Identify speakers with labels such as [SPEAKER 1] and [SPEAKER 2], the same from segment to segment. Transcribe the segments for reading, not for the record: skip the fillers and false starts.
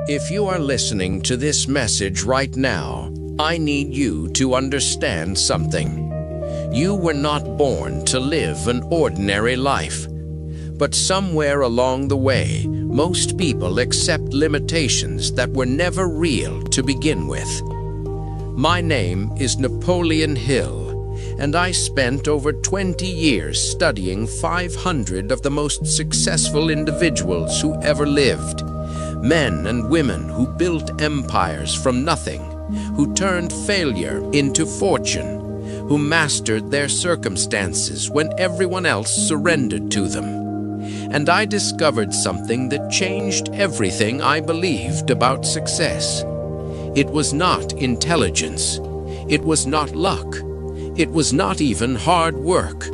[SPEAKER 1] If you are listening to this message right now, I need you to understand something. You were not born to live an ordinary life. But somewhere along the way, most people accept limitations that were never real to begin with. My name is Napoleon Hill, and I spent over 20 years studying 500 of the most successful individuals who ever lived. Men and women who built empires from nothing, who turned failure into fortune, who mastered their circumstances when everyone else surrendered to them. And I discovered something that changed everything I believed about success. It was not intelligence. It was not luck. It was not even hard work.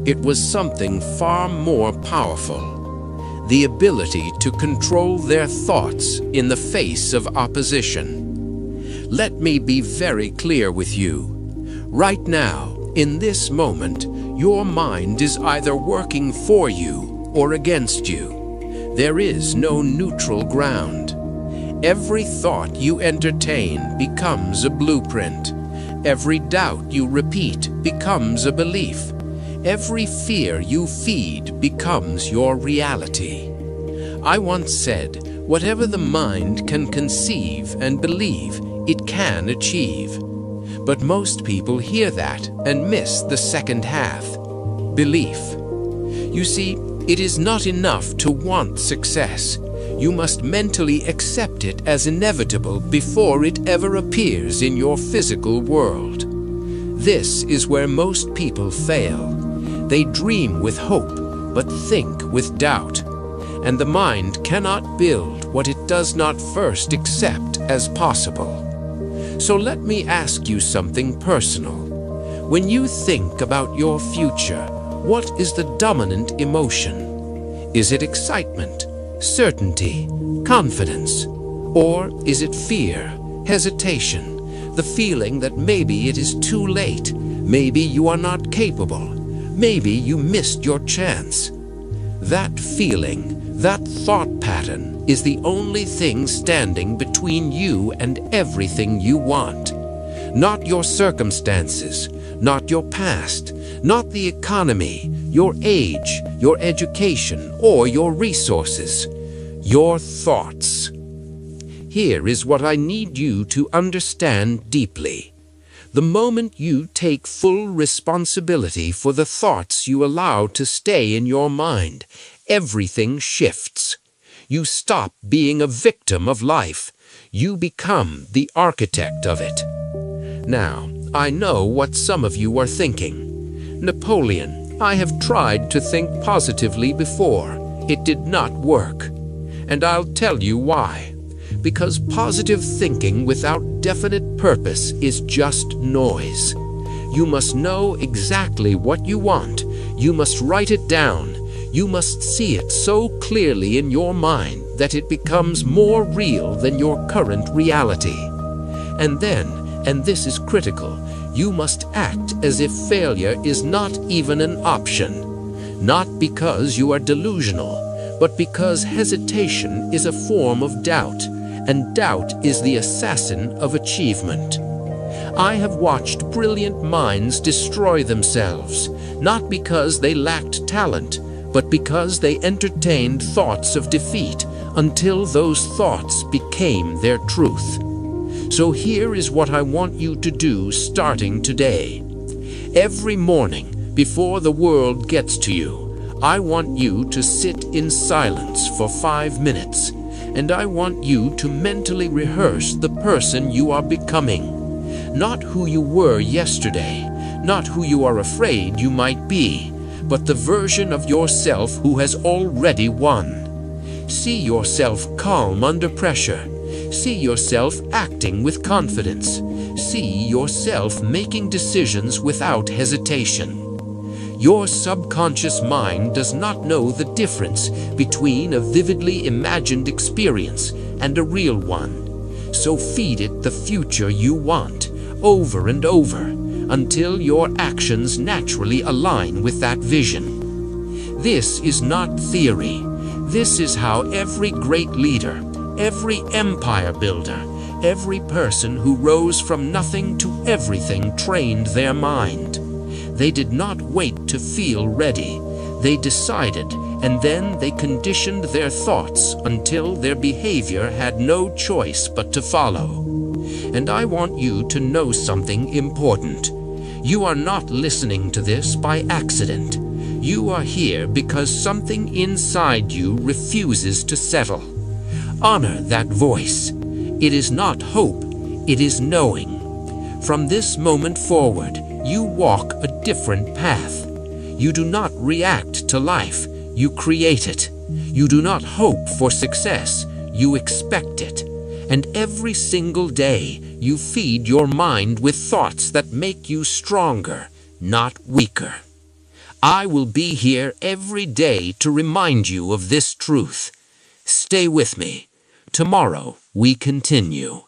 [SPEAKER 1] It was something far more powerful. The ability to control their thoughts in the face of opposition. Let me be very clear with you. Right now, in this moment, your mind is either working for you or against you. There is no neutral ground. Every thought you entertain becomes a blueprint. Every doubt you repeat becomes a belief. Every fear you feed becomes your reality. I once said, whatever the mind can conceive and believe, it can achieve. But most people hear that and miss the second half, belief. You see, it is not enough to want success. You must mentally accept it as inevitable before it ever appears in your physical world. This is where most people fail. They dream with hope, but think with doubt. And the mind cannot build what it does not first accept as possible. So let me ask you something personal. When you think about your future, what is the dominant emotion? Is it excitement, certainty, confidence? Or is it fear, hesitation, the feeling that maybe it is too late, maybe you are not capable? Maybe you missed your chance. That feeling, that thought pattern is the only thing standing between you and everything you want. Not your circumstances, not your past, not the economy, your age, your education, or your resources. Your thoughts. Here is what I need you to understand deeply. The moment you take full responsibility for the thoughts you allow to stay in your mind, everything shifts. You stop being a victim of life. You become the architect of it. Now, I know what some of you are thinking. Napoleon, I have tried to think positively before. It did not work. And I'll tell you why. Because positive thinking without definite purpose is just noise. You must know exactly what you want. You must write it down. You must see it so clearly in your mind that it becomes more real than your current reality. And then, and this is critical, you must act as if failure is not even an option. Not because you are delusional, but because hesitation is a form of doubt. And doubt is the assassin of achievement. I have watched brilliant minds destroy themselves, not because they lacked talent, but because they entertained thoughts of defeat until those thoughts became their truth. So here is what I want you to do starting today. Every morning, before the world gets to you, I want you to sit in silence for 5 minutes. And I want you to mentally rehearse the person you are becoming. Not who you were yesterday, not who you are afraid you might be, but the version of yourself who has already won. See yourself calm under pressure. See yourself acting with confidence. See yourself making decisions without hesitation. Your subconscious mind does not know the difference between a vividly imagined experience and a real one. So feed it the future you want, over and over, until your actions naturally align with that vision. This is not theory. This is how every great leader,
[SPEAKER 2] Every empire builder, every person who rose from nothing to everything trained their mind. They did not wait to feel ready. They decided, and then they conditioned their thoughts until their behavior had no choice but to follow. And I want you to know something important. You are not listening to this by accident. You are here because something inside you refuses to settle. Honor that voice. It is not hope, it is knowing. From this moment forward, you walk a different path. You do not react to life, you create it. You do not hope for success, you expect it. And every single day, you feed your mind with thoughts that make you stronger, not weaker. I will be here every day to remind you of this truth. Stay with me. Tomorrow we continue.